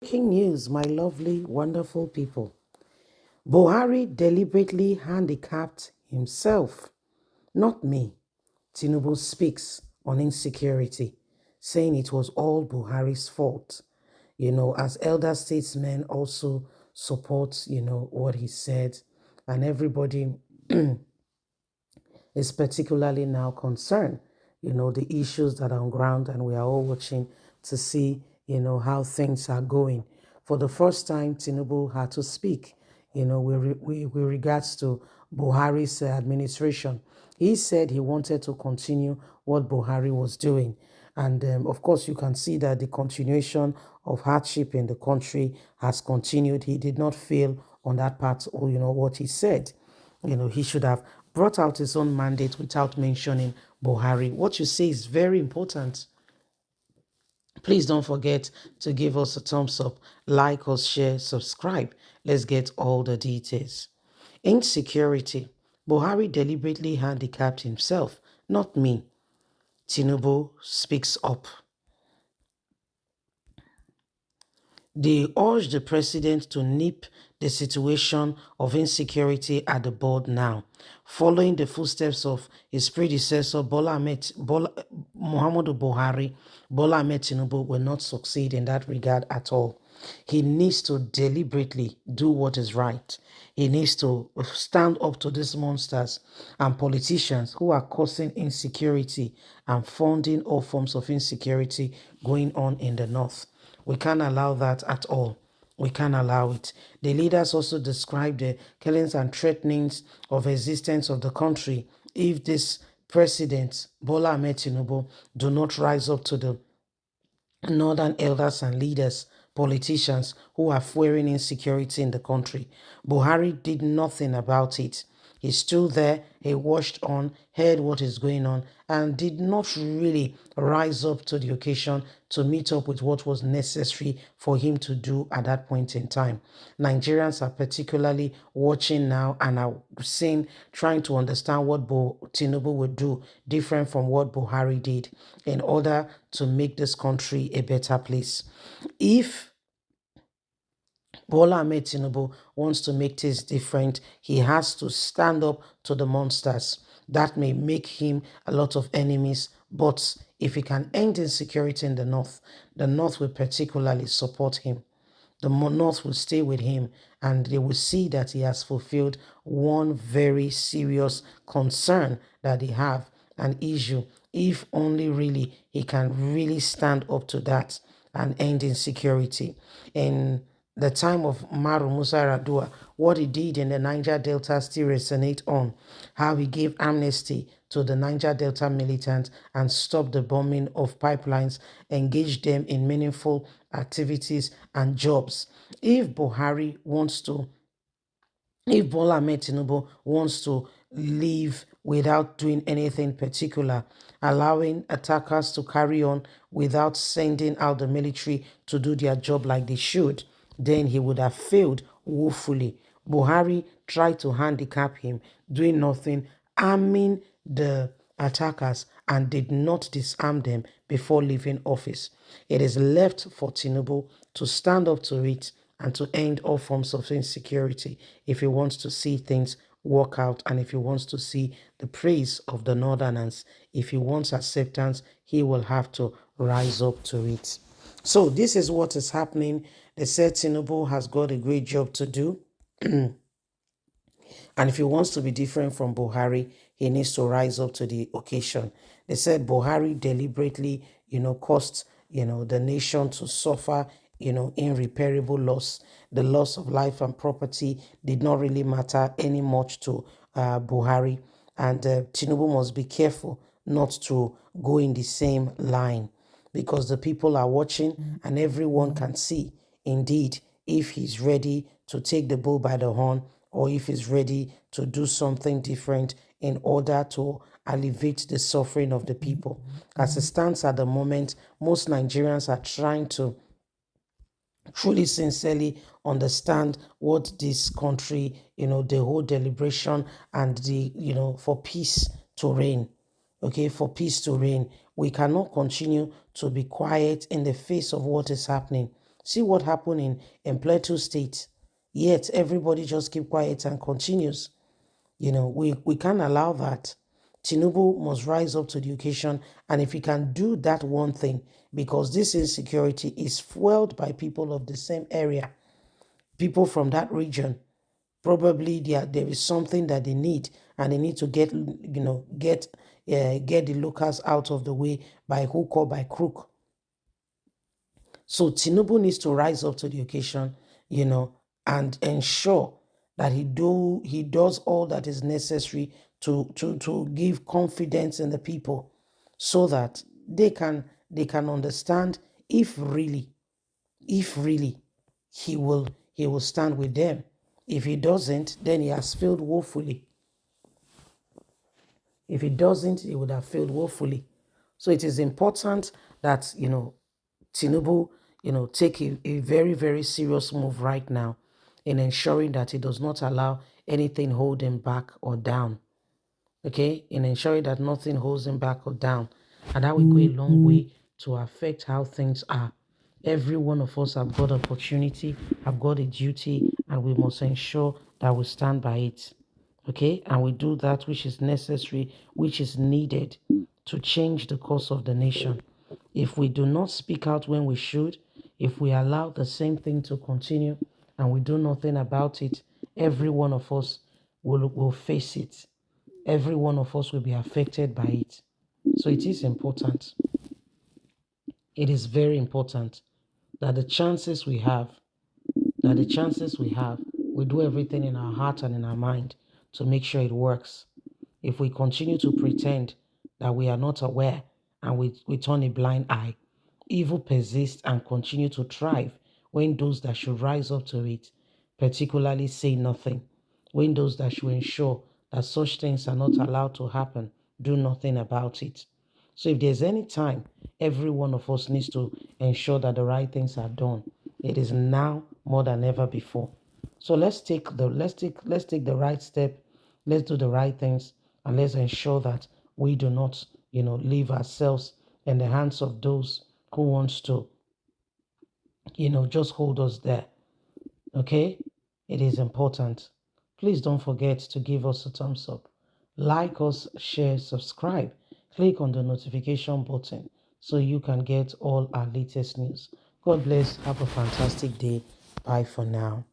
Breaking news, my lovely, wonderful people. Buhari deliberately handicapped himself, not me. Tinubu speaks on insecurity, saying it was all Buhari's fault. As elder statesmen also support, what he said, and everybody is particularly now concerned, the issues that are on ground, and we are all watching to see, how things are going. For the first time, Tinubu had to speak, with regards to Buhari's administration. He said he wanted to continue what Buhari was doing. And of course, you can see that the continuation of hardship in the country has continued. He did not fail on that part, or what he said. He should have brought out his own mandate without mentioning Buhari. What you say is very important. Please don't forget to give us a thumbs up, like us, share, subscribe. Let's get all the details. Insecurity. Buhari deliberately handicapped himself, not me. Tinubu speaks up. They urge the president to nip the situation of insecurity at the bud now, following the footsteps of his predecessor Muhammadu Buhari. Bola Ahmed Tinubu will not succeed in that regard at all. He needs to deliberately do what is right. He needs to stand up to these monsters and politicians who are causing insecurity and funding all forms of insecurity going on in the north. We can't allow that at all. We can't allow it. The leaders also described the killings and threatenings of existence of the country if this president, Bola Ahmed Tinubu, do not rise up to the northern elders and leaders, politicians who are fueling insecurity in the country. Buhari did nothing about it. He stood there, he watched on, heard what is going on, and did not really rise up to the occasion to meet up with what was necessary for him to do at that point in time. Nigerians are particularly watching now and are seeing, trying to understand what Tinubu would do different from what Buhari did in order to make this country a better place. If Bola Ahmed Tinubu wants to make things different, he has to stand up to the monsters. That may make him a lot of enemies, but if he can end insecurity in the North will particularly support him. The North will stay with him, and they will see that he has fulfilled one very serious concern that they have, an issue. If only really he can really stand up to that and end insecurity. In the time of Maru Musa Radua, what he did in the Niger Delta still resonate on how he gave amnesty to the Niger Delta militants and stopped the bombing of pipelines, engaged them in meaningful activities and jobs. If Buhari wants to if Bola Ahmed Tinubu wants to leave without doing anything particular, allowing attackers to carry on without sending out the military to do their job like they should, then he would have failed woefully. Buhari tried to handicap him, doing nothing, arming the attackers, and did not disarm them before leaving office. It is left for Tinubu to stand up to it and to end all forms of insecurity if he wants to see things work out and if he wants to see the praise of the Northerners. If he wants acceptance, he will have to rise up to it. So this is what is happening. They said Tinubu has got a great job to do. And if he wants to be different from Buhari, he needs to rise up to the occasion. They said Buhari deliberately, caused, the nation to suffer, irreparable loss. The loss of life and property did not really matter any much to Buhari. And Tinubu must be careful not to go in the same line because the people are watching and everyone can see, indeed, if he's ready to take the bull by the horn or if he's ready to do something different in order to alleviate the suffering of the people. As it stands at the moment, most Nigerians are trying to truly sincerely understand what this country, the whole deliberation and for peace to reign. Okay, for peace to reign. We cannot continue to be quiet in the face of what is happening. See what happened in Plateau State. Yet everybody just keep quiet and continues. We can't allow that. Tinubu must rise up to the occasion, and if he can do that one thing, because this insecurity is fueled by people of the same area, people from that region, probably there is something that they need, and they need to get the locals out of the way by hook or by crook. So Tinubu needs to rise up to the occasion, and ensure that he does all that is necessary to give confidence in the people, so that they can understand if really he will stand with them. If he doesn't, then he has failed woefully. If he doesn't, he would have failed woefully. So it is important that Tinubu, take a very, very serious move right now in ensuring that he does not allow anything hold him back or down. Okay, in ensuring that nothing holds him back or down, and that will go a long way to affect how things are. Every one of us have got opportunity, have got a duty, and we must ensure that we stand by it. Okay, and we do that which is necessary, which is needed to change the course of the nation. If we do not speak out when we should, if we allow the same thing to continue and we do nothing about it, every one of us will face it. Every one of us will be affected by it. So it is important. It is very important that the chances we have, we do everything in our heart and in our mind to make sure it works. If we continue to pretend that we are not aware and we turn a blind eye, evil persists and continue to thrive when those that should rise up to it, particularly say nothing, when those that should ensure that such things are not allowed to happen, do nothing about it. So if there's any time every one of us needs to ensure that the right things are done, it is now more than ever before. So let's take the right step, let's do the right things, and let's ensure that we do not, leave ourselves in the hands of those who wants to, just hold us there. Okay? It is important. Please don't forget to give us a thumbs up. Like us, share, subscribe. Click on the notification button so you can get all our latest news. God bless. Have a fantastic day. Bye for now.